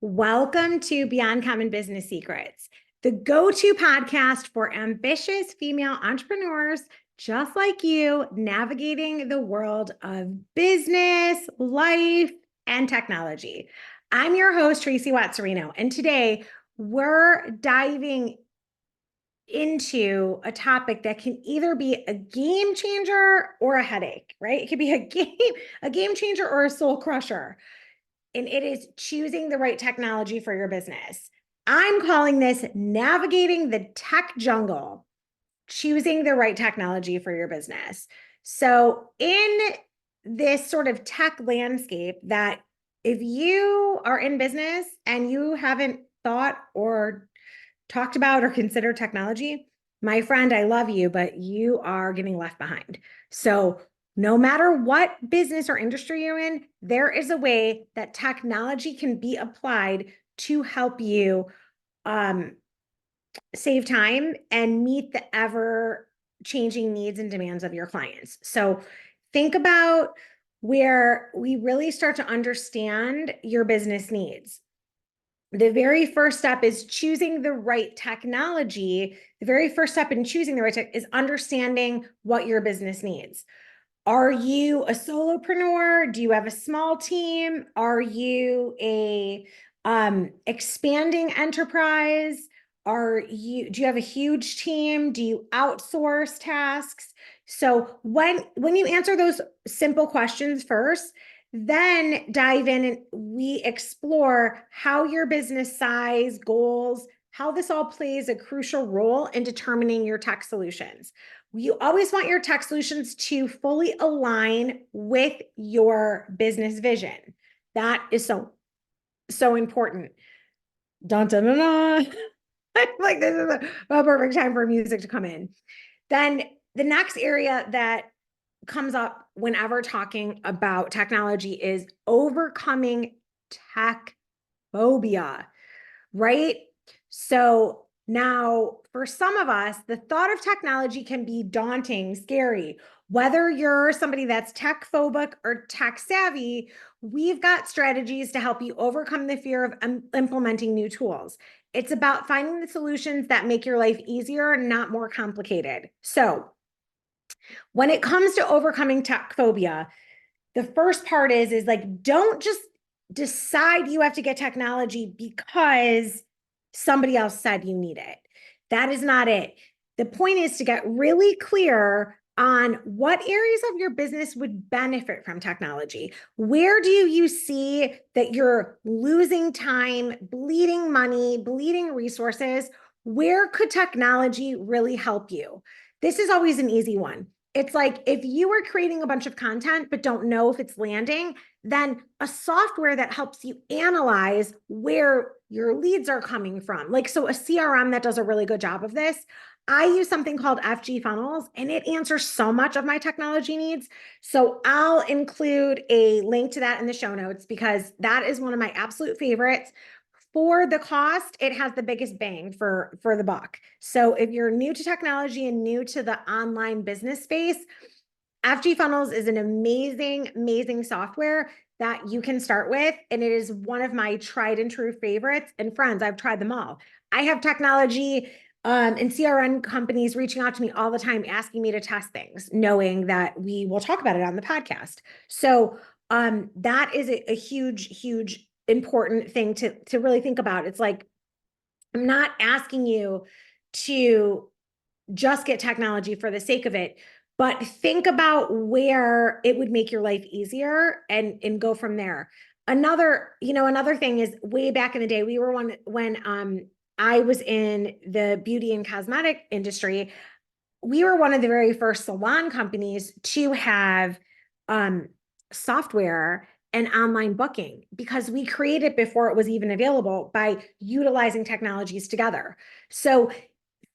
Welcome to Beyond Common Business Secrets, the go-to podcast for ambitious female entrepreneurs just like you navigating the world of business, life, and technology. I'm your host, Tracy Watts-Serino, and today we're diving into a topic that can either be a game changer or a headache, right? It could be a game changer or a soul crusher. And it is choosing the right technology for your business. I'm calling this navigating the tech jungle, choosing the right technology for your business. So, in this sort of tech landscape, that if you are in business and you haven't thought or talked about or considered technology, my friend, I love you, but you are getting left behind. So, no matter what business or industry you're in, there is a way that technology can be applied to help you save time and meet the ever changing needs and demands of your clients. So, think about where we really start to understand your business needs. The very first step is choosing the right technology. The very first step in choosing the right tech is understanding what your business needs. Are you a solopreneur? Do you have a small team? Are you a expanding enterprise? Do you have a huge team? Do you outsource tasks? So when you answer those simple questions first, then dive in and we explore how your business size, goals, how this all plays a crucial role in determining your tech solutions. You always want your tech solutions to fully align with your business vision. That is so important. Dun, dun, dun, dun. Like this is a perfect time for music to come in. Then the next area that comes up whenever talking about technology is overcoming tech phobia, right? So now, for some of us, the thought of technology can be daunting, scary. Whether you're somebody that's tech phobic or tech savvy, we've got strategies to help you overcome the fear of implementing new tools. It's about finding the solutions that make your life easier, not more complicated. So, when it comes to overcoming tech phobia, the first part is like, don't just decide you have to get technology because somebody else said you need it. That is not it. The point is to get really clear on what areas of your business would benefit from technology. Where do you see that you're losing time, bleeding money, bleeding resources? Where could technology really help you? This is always an easy one. It's like if you are creating a bunch of content but don't know if it's landing, then a software that helps you analyze where your leads are coming from. Like, so a CRM that does a really good job of this. I use something called FG Funnels, and it answers so much of my technology needs. So I'll include a link to that in the show notes because that is one of my absolute favorites. For the cost, it has the biggest bang for the buck. So if you're new to technology and new to the online business space, FG Funnels is an amazing software that you can start with. And it is one of my tried and true favorites. And friends, I've tried them all. I have technology and CRM companies reaching out to me all the time, asking me to test things, knowing that we will talk about it on the podcast. So that is a huge important thing to really think about. It's like, I'm not asking you to just get technology for the sake of it, but think about where it would make your life easier and go from there. Another thing is way back in the day, we were when I was in the beauty and cosmetic industry, we were one of the very first salon companies to have software and online booking because we created before it was even available by utilizing technologies together. So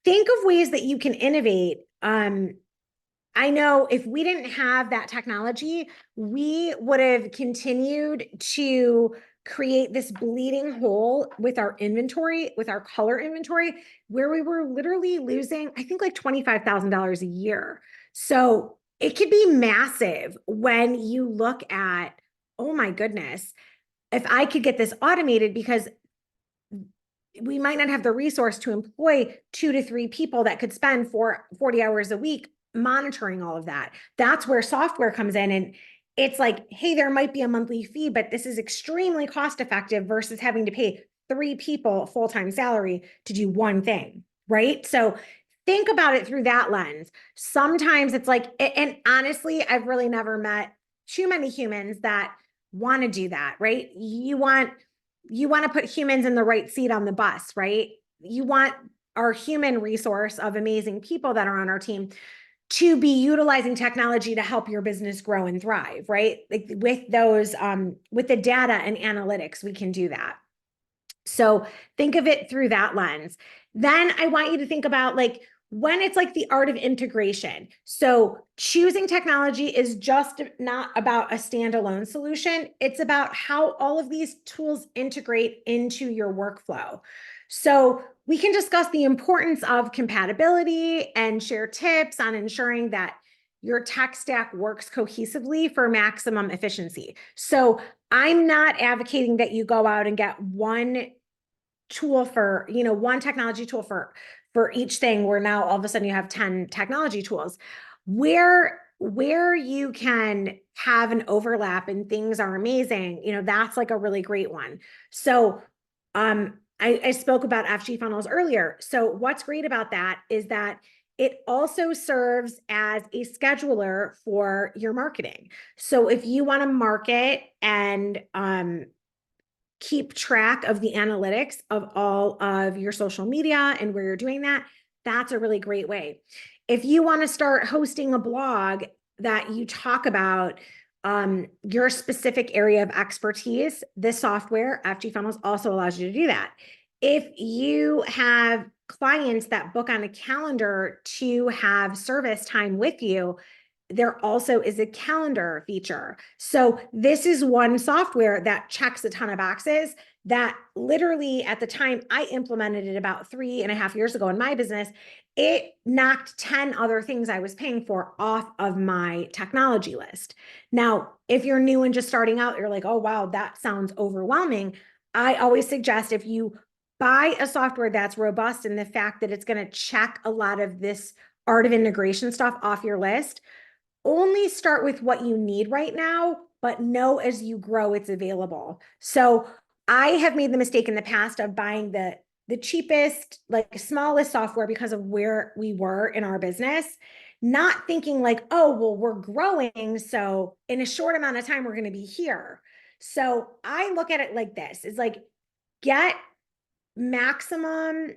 think of ways that you can innovate. I know if we didn't have that technology, we would have continued to create this bleeding hole with our inventory, with our color inventory, where we were literally losing, I think, like $25,000 a year. So it could be massive when you look at, oh my goodness, if I could get this automated, because we might not have the resource to employ 2 to 3 people that could spend 40 hours a week monitoring all of that. That's where software comes in. And it's like, hey, there might be a monthly fee, but this is extremely cost effective versus having to pay 3 people full-time salary to do one thing, right? So think about it through that lens. Sometimes it's like, and honestly, I've really never met too many humans that want to do that, right? You want to put humans in the right seat on the bus, right? You want our human resource of amazing people that are on our team to be utilizing technology to help your business grow and thrive, right? Like with those, with the data and analytics, we can do that. So think of it through that lens. Then I want you to think about like when it's like the art of integration. So choosing technology is just not about a standalone solution. It's about how all of these tools integrate into your workflow. So we can discuss the importance of compatibility and share tips on ensuring that your tech stack works cohesively for maximum efficiency. So I'm not advocating that you go out and get one tool for, one technology tool for each thing, where now all of a sudden you have 10 technology tools. Where you can have an overlap and things are amazing, that's like a really great one. So I spoke about FG funnels earlier. So what's great about that is that it also serves as a scheduler for your marketing. So if you want to market and keep track of the analytics of all of your social media and where you're doing that, that's a really great way. If you want to start hosting a blog that you talk about your specific area of expertise, this software, FG Funnels, also allows you to do that. If you have clients that book on a calendar to have service time with you, there also is a calendar feature. So this is one software that checks a ton of boxes that literally at the time I implemented it about 3.5 years ago in my business, it knocked 10 other things I was paying for off of my technology list. Now, if you're new and just starting out, you're like, oh, wow, that sounds overwhelming. I always suggest if you buy a software that's robust and the fact that it's going to check a lot of this art of integration stuff off your list, only start with what you need right now, but know as you grow, it's available. So I have made the mistake in the past of buying the cheapest, like smallest software because of where we were in our business, not thinking like, oh, well, we're growing. So in a short amount of time, we're going to be here. So I look at it like this. It's like, get maximum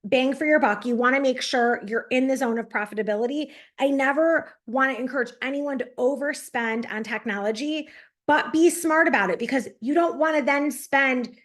bang for your buck. You want to make sure you're in the zone of profitability. I never want to encourage anyone to overspend on technology, but be smart about it, because you don't want to then spend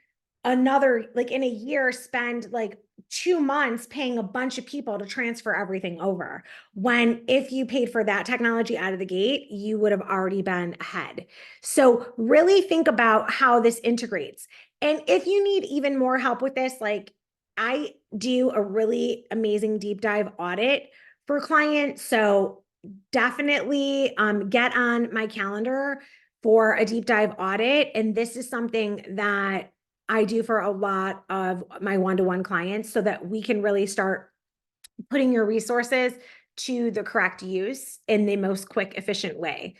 another, like in a year, spend like 2 months paying a bunch of people to transfer everything over. When if you paid for that technology out of the gate, you would have already been ahead. So really think about how this integrates. And if you need even more help with this, like I do a really amazing deep dive audit for clients. So definitely get on my calendar for a deep dive audit. And this is something that I do for a lot of my one-to-one clients so that we can really start putting your resources to the correct use in the most quick, efficient way.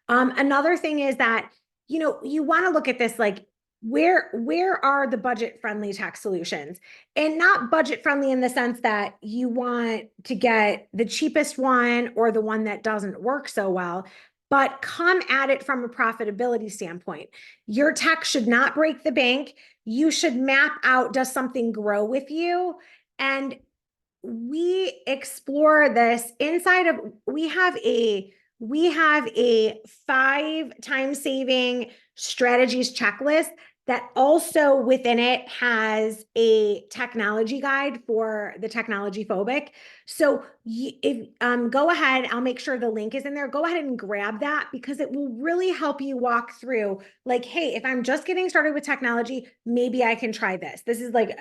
Another thing is that, you want to look at this like, where are the budget friendly tech solutions, and not budget friendly in the sense that you want to get the cheapest one or the one that doesn't work so well, but come at it from a profitability standpoint. Your tech should not break the bank. You should map out, does something grow with you? And we explore this inside of, we have a 5 time saving strategies checklist that also within it has a technology guide for the technology phobic. So if go ahead, I'll make sure the link is in there. Go ahead and grab that, because it will really help you walk through like, hey, if I'm just getting started with technology, maybe I can try this. This is like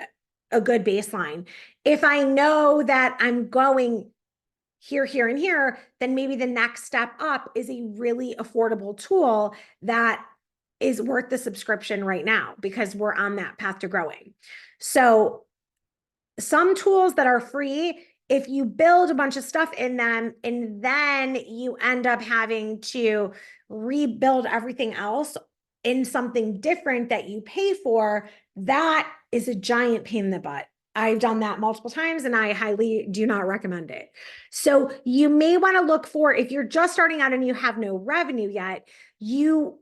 a good baseline. If I know that I'm going here, here, and here, then maybe the next step up is a really affordable tool that is worth the subscription right now because we're on that path to growing. So some tools that are free, if you build a bunch of stuff in them and then you end up having to rebuild everything else in something different that you pay for, that is a giant pain in the butt. I've done that multiple times and I highly do not recommend it. So you may want to look for, if you're just starting out and you have no revenue yet, you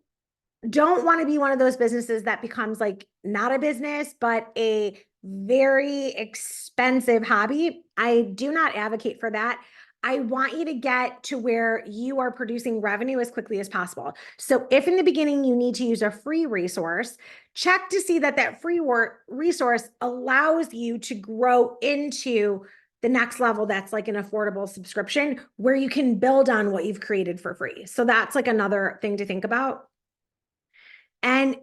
don't want to be one of those businesses that becomes like not a business, but a very expensive hobby. I do not advocate for that. I want you to get to where you are producing revenue as quickly as possible. So if in the beginning you need to use a free resource, check to see that that free resource allows you to grow into the next level that's like an affordable subscription where you can build on what you've created for free. So that's like another thing to think about. And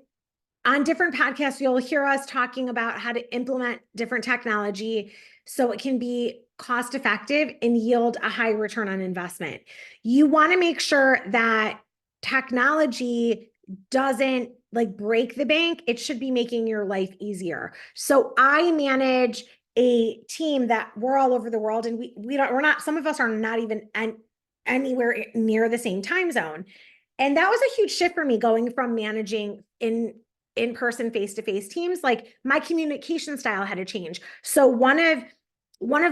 on different podcasts, you'll hear us talking about how to implement different technology so it can be cost effective and yield a high return on investment. You want to make sure that technology doesn't like break the bank. It should be making your life easier. So I manage a team that we're all over the world, and we're not, some of us are not even anywhere near the same time zone. And that was a huge shift for me, going from managing in-person face-to-face teams. Like my communication style had to change. So one of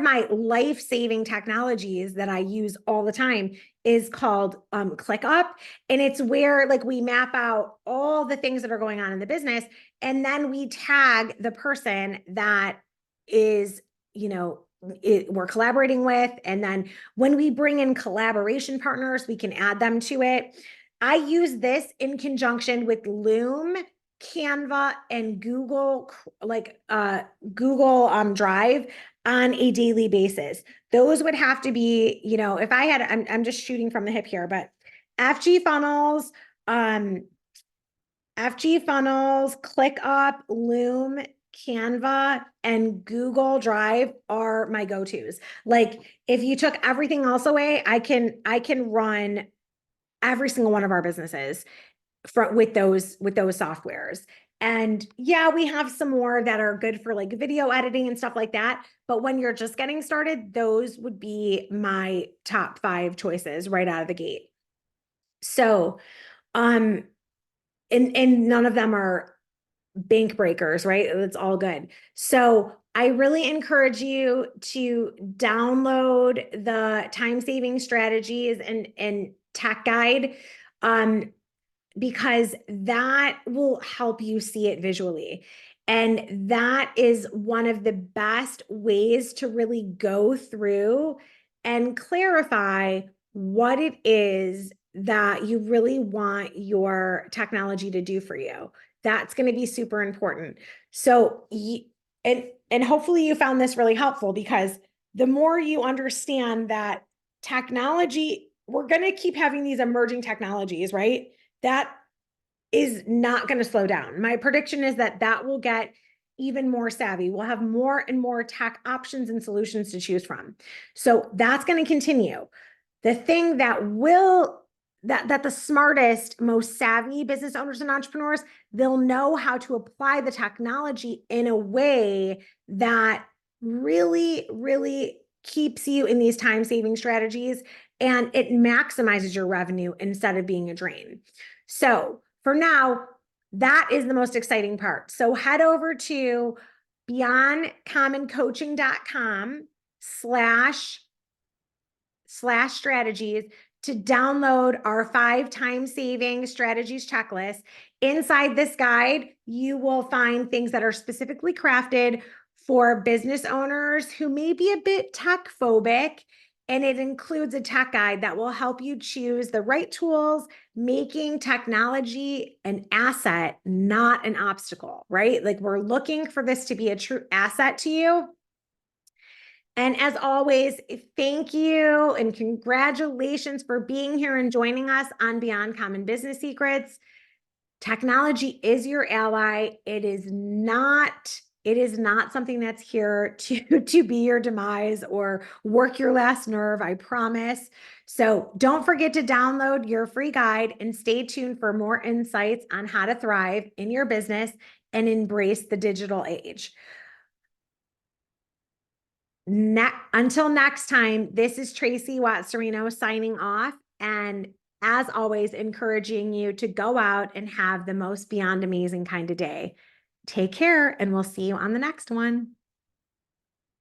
my life-saving technologies that I use all the time is called ClickUp. And it's where like we map out all the things that are going on in the business. And then we tag the person that is, we're collaborating with. And then when we bring in collaboration partners, we can add them to it. I use this in conjunction with Loom, Canva, and Google Drive on a daily basis. Those would have to be, if I had, I'm just shooting from the hip here, but FG Funnels, ClickUp, Loom, Canva, and Google Drive are my go-tos. Like if you took everything else away, I can run every single one of our businesses with those softwares. And yeah, we have some more that are good for like video editing and stuff like that. But when you're just getting started, those would be my top 5 choices right out of the gate. So, and none of them are bank breakers, right? It's all good. So I really encourage you to download the time saving strategies and tech guide, because that will help you see it visually. And that is one of the best ways to really go through and clarify what it is that you really want your technology to do for you. That's going to be super important. So, and hopefully you found this really helpful, because the more you understand that technology, we're going to keep having these emerging technologies, right? That is not going to slow down. My prediction is that that will get even more savvy. We'll have more and more tech options and solutions to choose from. So that's going to continue. The thing that the smartest, most savvy business owners and entrepreneurs, they'll know how to apply the technology in a way that really, really keeps you in these time-saving strategies, and it maximizes your revenue instead of being a drain. So for now, that is the most exciting part. So head over to beyondcommoncoaching.com/strategies to download our 5 time-saving strategies checklist. Inside this guide, you will find things that are specifically crafted for business owners who may be a bit tech phobic, and it includes a tech guide that will help you choose the right tools, making technology an asset, not an obstacle, right? Like we're looking for this to be a true asset to you. And as always, thank you and congratulations for being here and joining us on Beyond Common Business Secrets. Technology is your ally. It is not It is not something that's here to be your demise or work your last nerve, I promise. So don't forget to download your free guide and stay tuned for more insights on how to thrive in your business and embrace the digital age. Until next time, this is Tracy Watserino signing off. And as always, encouraging you to go out and have the most beyond amazing kind of day. Take care, and we'll see you on the next one.